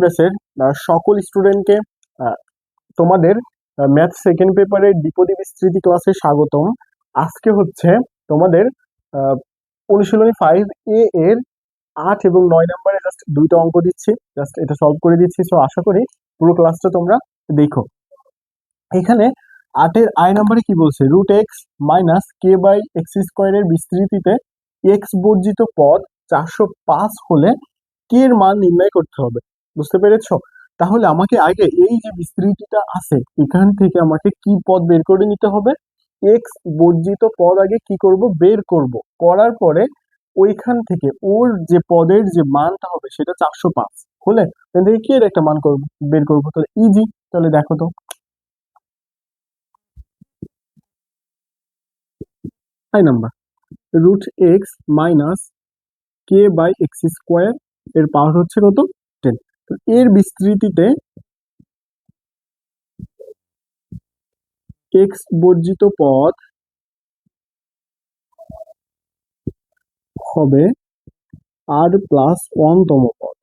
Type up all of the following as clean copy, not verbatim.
ব্যাচের সকল স্টুডেন্টকে তোমাদের ম্যাথ সেকেন্ড পেপারের দ্বিপদী বিস্তৃতি ক্লাসে স্বাগতম। আজকে হচ্ছে তোমাদের অনুশীলনী 5A এর 8 এবং 9 নম্বরে জাস্ট দুইটা অঙ্ক দিচ্ছি, জাস্ট এটা সলভ করে দিচ্ছি। সো আশা করি পুরো ক্লাসটা তোমরা দেখো। এখানে 8 আই নম্বরে কি বলছে, √x - k/x² এর বিস্তৃতিতে x বর্জিত পদ 405 হলে কে এর মান নির্ণয় করতে হবে। বুঝতে পেরেছো? তাহলে আমাকে আগে এই যে বিস্তৃতিটা আছে এখান থেকে আমাকে কি পদ বের করে নিতে হবে, এক্স বর্জিত পদ আগে কি করব, বের করব। করার পরে ওইখান থেকে ওর যে পদের যে মানটা হবে সেটা 405 হলে এখান থেকে কি এর একটা মান করব, বের করবো। তাহলে ইজি। তাহলে দেখো তো, আই নাম্বার √x - k/x² এর পাওয়ার হচ্ছে কত, 10। এর বিস্তৃতিতে এক্স বর্জিত পদ হবে r+1 তম পদ,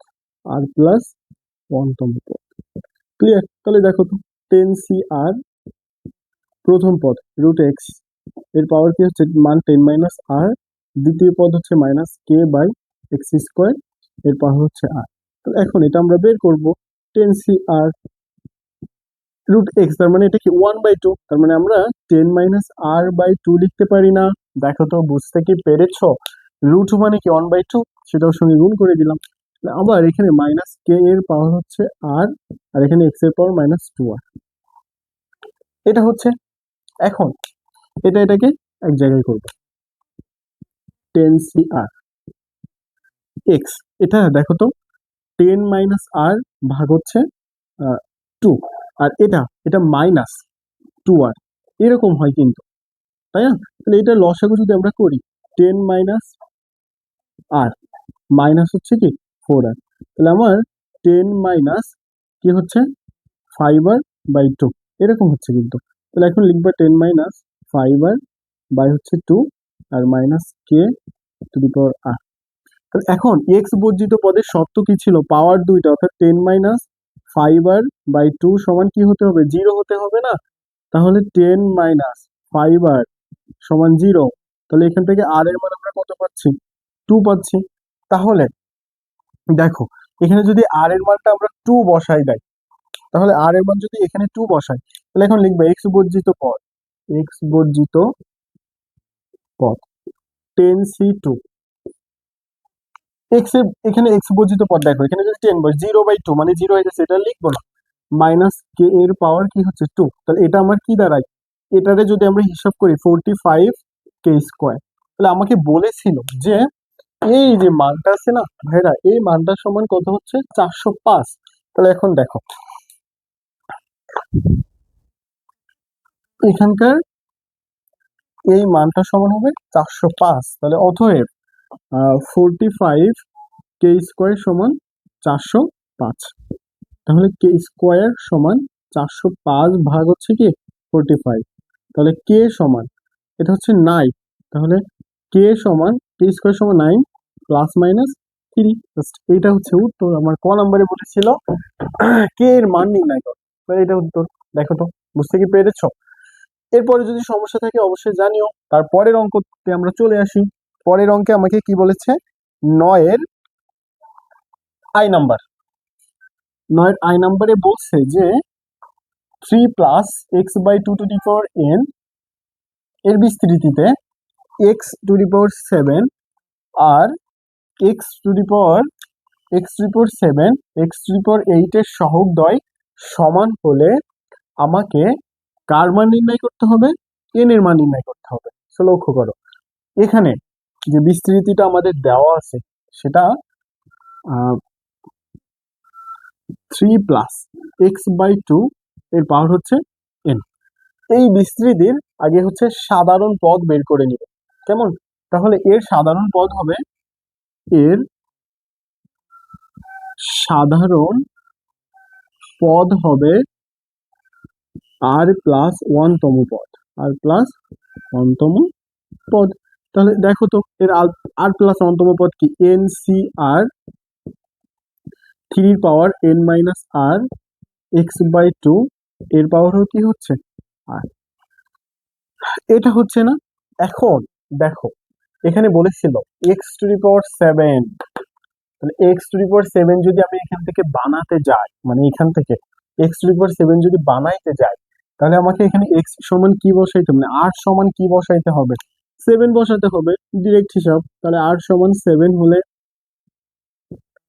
r+1 তম পদ। ক্লিয়ার? তাহলে দেখো তো, 10cr প্রথম পদ √x এর পাওয়ার কি হচ্ছে, মান 10 - r, দ্বিতীয় পদ হচ্ছে -k/x² এর পাওয়ার হচ্ছে r। তাহলে এখন এটা আমরা বের করব, 10cr √x, তার মানে এটা কি 1/2, তার মানে আমরা 10 - r/2 লিখতে পারি না। দেখো তো, বুঝতে কি পেরেছো? রুট মানে কি 1/2, সেটাও সঙ্গে গুণ করে দিলাম। আবার এখানে -k এর পাওয়ার হচ্ছে r, আর এখানে x এর পাওয়ার -2r। এটা হচ্ছে, এখন এটাকে এক জায়গায় করব, 10cr x, এটা দেখো তো 10 - r ভাগ হচ্ছে 2, আর এটা -2r, এরকম হয় কিন্তু, তাই না? তাহলে এটা লসাগু যদি আমরা করি, 10 - r মাইনাস হচ্ছে কি 4r, তাহলে আমার 10 কি হচ্ছে 5r/2 এরকম হচ্ছে কিন্তু। তাহলে এখন লিখবা 10 - 5r/2 আর -k⁴r। তাহলে এখন x বর্জিত পদের শর্ত কি ছিল, পাওয়ার দুইটা, অর্থাৎ 10 - 5r/2 সমান কি হতে হবে, 0 হতে হবে না? তাহলে 10 - 5r সমান 0। তাহলে এখান থেকে r এর মান আমরা কত পাচ্ছি, 2 পাচ্ছি। তাহলে দেখো, এখানে যদি r এর মানটা আমরা 2 বসাই দেয়, তাহলে r এর মান যদি এখানে 2 বসাই, তাহলে এখন লিখবে x বর্জিত পদ 10c2 x এর, এখানে x বর্জিত পদ দেখো, এখানে যদি 10 বস 0/2 মানে 0 হয়ে যাচ্ছে, এটা লিখবো না। -k এর পাওয়ার কি হচ্ছে 2, তাহলে এটা আমার কি দাঁড়ায়, এটারে যদি আমরা হিসাব করি 45k²। তাহলে আমাকে বলেছিল যে এই যে মানটা আছে না ভাইরা, এই মানটার সমান কত হচ্ছে, 405। তাহলে এখন দেখো, এখানকার এই মানটা সমান হবে 405। তাহলে অতএব 45k² সমান 405। তাহলে k² সমান 405 ভাগ হচ্ছে কি 45, তাহলে k সমান, এটা হচ্ছে 9, তাহলে k সমান k² সমান 9 +-3। এইটা হচ্ছে উত্তর। আমার ক নম্বরে বলেছিল কে এর মান নির্ণয় করো, এটা উত্তর। দেখো তো, বুঝতে কি পেরেছো? এরপরে যদি সমস্যা থাকে অবশ্যই জানিও। তারপরের অঙ্কতে আমরা চলে আসি। পরের অঙ্কে আমাকে কি বলেছে, 9 আই নাম্বার, 9 আই নাম্বারে বলছে যে 3 + x/2n এর বিস্তৃতিতে x⁴ আর x⁴ এর সহগদ্বয় সমান হলে আমাকে কার মান নির্ণয় করতে হবে, n এর মান নির্ণয় করতে হবে। সো লক্ষ্য করো, এখানে যে বিস্তৃতিটা আমাদের দেওয়া আছে সেটা 3 + x/2 এর পাওয়ার হচ্ছে n। এই বিস্তৃতির আগে হচ্ছে সাধারণ পদ বের করে নিব, কেমন? তাহলে এর সাধারণ পদ হবে, এর সাধারণ পদ হবে r+1 তম পদ, r+1 তম পদ। তাহলে দেখো তো, এর r+1 তম পদ কি, ncr 3 পাওয়ার n মাইনাস আর x/2 এর পাওয়ারও কি হচ্ছে আর, এটা হচ্ছে না। এখন দেখো এখানে বলেছিল x⁴, মানে x⁴ যদি আমি এখান থেকে বানাতে যাই, মানে এখান থেকে x⁴ যদি বানাইতে যাই, তাহলে আমাকে এখানে x সমান কি বসাইতে হবে, মানে r সমান কি বসাইতে হবে, 7 বসাতে হবে, ডিরেক্ট হিসাব। তাহলে r সমান 7 হলে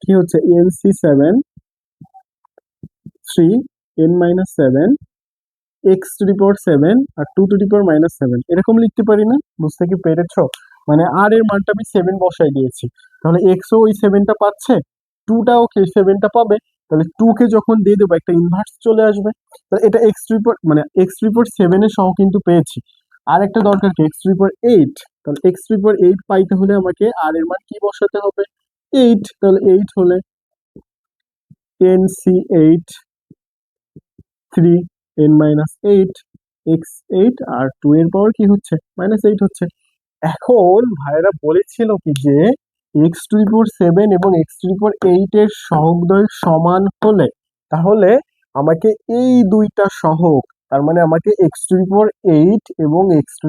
কি হচ্ছে nc7 3 n-7 x⁴ আর 2⁻⁻7 এরকম লিখতে পারি না? বুঝতে কি পেরেছো? মানে আর এর মানটা আমি 7 বসাই দিয়েছি, তাহলে এক্সও ওই 7টা পাচ্ছে, 2টাও কি 7টা পাবে, তাহলে 2 কে যখন দিয়ে দেবো একটা ইনভার্স চলে আসবে। তাহলে এটা মানে x⁴ 7 এর সহ কিন্তু পেয়েছি। আর একটা দরকার কি x⁴ 8, তাহলে x⁴ 8 পাইতে হলে আমাকে আর এর মান কি বসাতে হবে 8, তাহলে 8 হলে nc8 3 n-8 x8 আর 2 এর পাওয়ার কি হচ্ছে -8 হচ্ছে। এখন ভাইরা বলেছিল কি যে x⁴ 7 এবং x⁴ 8 এর সহগদ্বয় সমান হলে, তাহলে আমাকে এই দুইটা সহগ, তার মানে আমাকে x⁴ 8 এবং x⁴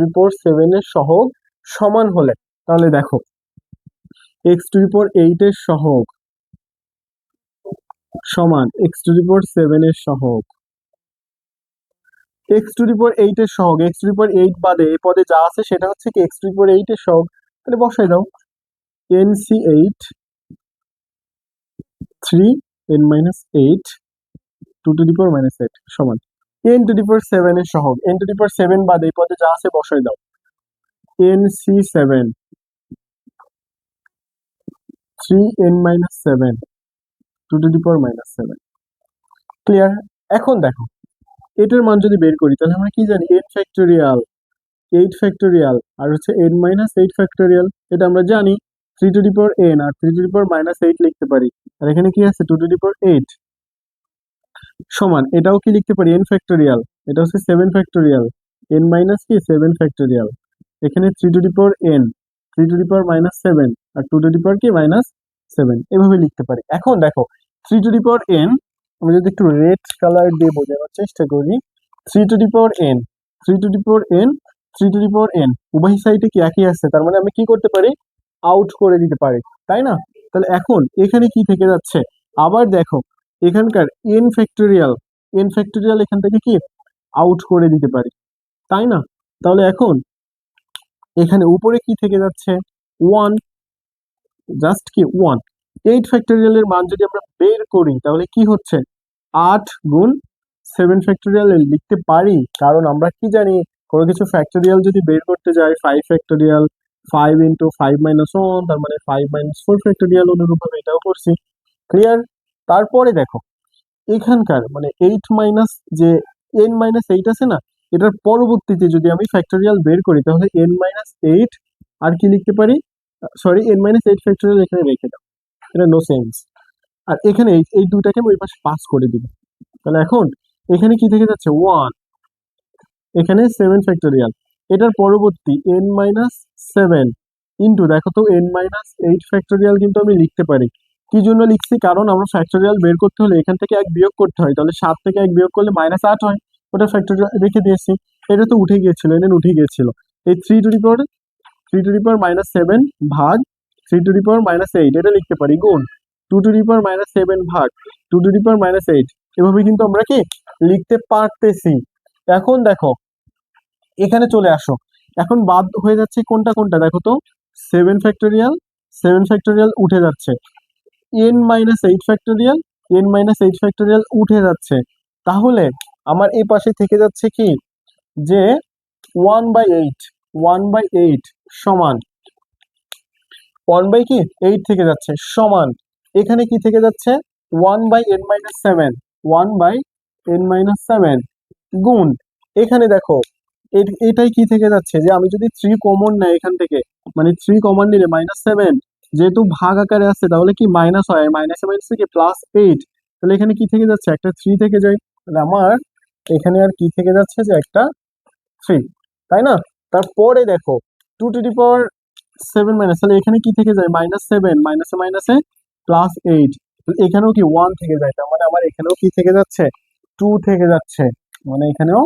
7 এর সহগ সমান হলে, তাহলে দেখো x⁴ 8 এর সহগ সমান x⁴ 7 এর সহগ, x⁴ 8 এর সহগ, x⁴ 8 বাদে এই পদে যা আছে সেটা হচ্ছে কি x⁴ 8 এর সহগ, তাহলে বসাই দাও nc8 3 n-8 2⁻⁻8 সমান n⁴ 7 এর সহগ, n⁴ 7 বাদে এই পদে যা আছে বসাই দাও nc7 3 n-7 2⁻�7। ক্লিয়ার? এখন দেখো এটার মান যদি বের করি তাহলে আমরা কি জানি n ফ্যাক্টোরিয়াল 8 ফ্যাক্টোরিয়াল আর হচ্ছে n-8 ফ্যাক্টোরিয়াল, এটা আমরা জানি 3n আর 3⁻⁻8 লিখতে পারি, আর এখানে কি আছে 2⁸ সমান এটাও কি লিখতে পারি n ফ্যাক্টোরিয়াল, এটা হচ্ছে 7 ফ্যাক্টোরিয়াল, n মাইনাস কি 7 ফ্যাক্টোরিয়াল, এখানে 3n 3⁻⁻7 আর 2 কি -7 এভাবে লিখতে পারি। এখন দেখো 3n আমি যদি একটু রেড কালার দিয়ে বোঝানোর চেষ্টা করি, 3n 3n 3n উভয় সাইডে কি একই আছে, তার মানে আমি কি করতে পারি আউট করে দিতে পারি, তাই না? তাহলে এখন এখানে কি থেকে যাচ্ছে, আবার দেখো এখানকার n ফ্যাক্টোরিয়াল এখান থেকে কি আউট করে দিতে পারি, তাই না? তাহলে এখন এখানে উপরে কি থেকে যাচ্ছে 1, জাস্ট কি 1। 8 ফ্যাক্টোরিয়ালের মান যদি আমরা বের করি তাহলে কি হচ্ছে 8 গুণ 7 ফ্যাক্টোরিয়াল লিখতে পারি, কারণ আমরা কি জানি কোনো কিছু ফ্যাক্টোরিয়াল যদি বের করতে যাই 5 ফ্যাক্টোরিয়াল 5 × 5 - 1 তার মানে 5 - 4 ফ্যাক্টোরিয়াল, অনুরূপভাবে এটাও করছি। ক্লিয়ার? তারপরে দেখো এখানকার মানে 8 মাইনাস যে n-8 আছে না, এটার পরবর্তীতে যদি আমি ফ্যাক্টোরিয়াল বের করি তাহলে n-8 আর কি লিখতে পারি, সরি n-8 ফ্যাক্টোরিয়াল এখানে রেখে দাও, এটা নো সেন্স। আর এখানে এই দুইটাকে আমি ওই পাশে পাস করে দিব, তাহলে এখন এখানে কি থেকে যাচ্ছে 1, এখানে 7 ফ্যাক্টোরিয়াল, এটার পরবর্তী n-7 ইন্টু দেখো তো n-8 ফ্যাক্টোরিয়াল কিন্তু আমি লিখতে পারি। কি জন্য লিখছি, কারণ আমরা ফ্যাক্টোরিয়াল বের করতে হলে এখান থেকে 1 বিয়োগ করতে হয়, তাহলে 7 থেকে 1 বিয়োগ করলে -8 হয়, ওটা ফ্যাক্টোরিয়াল রেখে দিয়েছি। এটা তো উঠে গিয়েছিল, উঠে গিয়েছিল, এই 3⁻7 ভাগ 3⁻8 এটা লিখতে পারি গুণ 2⁻7 ভাগ 2⁻8, এভাবে কিন্তু আমরা কি লিখতে পারতেছি। এখন দেখো এখানে চলে আসো, এখন বাদ হয়ে যাচ্ছে কোনটা কোনটা দেখো তো 7 ফ্যাক্টোরিয়াল, 7 ফ্যাক্টোরিয়াল উঠে যাচ্ছে, n-8 ফ্যাক্টোরিয়াল, n-8 ফ্যাক্টোরিয়াল উঠে যাচ্ছে, তাহলে আমার এই পাশে থেকে যাচ্ছে কি যে 1/8 1/8 সমান 1/8 থেকে যাচ্ছে সমান এখানে কি থেকে যাচ্ছে 1/n-7 1/n-7 গুণ এখানে দেখো এটাই কি থেকে যাচ্ছে যে আমি যদি 3 কমন নেই এখান থেকে, মানে 3 কমন নিলে -7, যেহেতু ভাগ আকারে আছে তাহলে কি মাইনাস হয়, মাইনাসে মাইনাসে কি +8, তাহলে এখানে কি থেকে যাচ্ছে একটা 3 থেকে যায়, তাহলে আমার এখানে আর কি থেকে যাচ্ছে যে একটা 3, তাই না? তারপরে দেখো 2⁻7 তাহলে এখানে কি থেকে যায় -7, মাইনাসে মাইনাসে +8, এখানেও কি ওয়ান থেকে যায়, তার মানে আমার এখানেও কি থেকে যাচ্ছে, টু থেকে যাচ্ছে, মানে এখানেও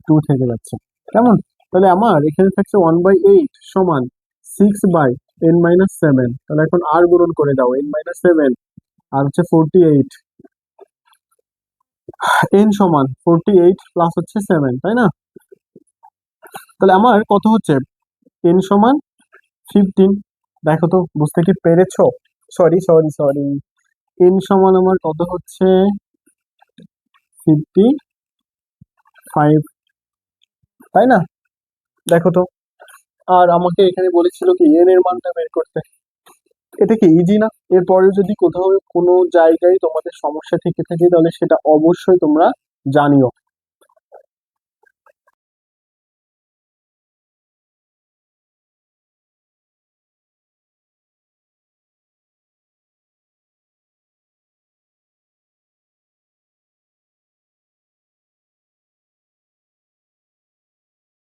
টু থেকে যাচ্ছে। কেমন? তাহলে আমার এখানে থাকছে 1/8 সমান 6/n-7। তাহলে এখন আর গুণন করে দাও, n-7 আর হচ্ছে 48, n সমান 48 প্লাস হচ্ছে 7, তাই না? তাহলে আমার কত হচ্ছে, n সমান 15। দেখো তো বুঝতে কি পেরেছো? সরি সরি সরি, n সমান আমার কত হচ্ছে, 55, তাই না? দেখো তো। আর আমাকে এখানে বলেছিল কি n এর মানটা বের করতে। এটা কি ইজি না? এরপরে যদি কোথাও কোনো জায়গায় তোমাদের সমস্যা থেকে থাকে তাহলে সেটা অবশ্যই তোমরা জানিও।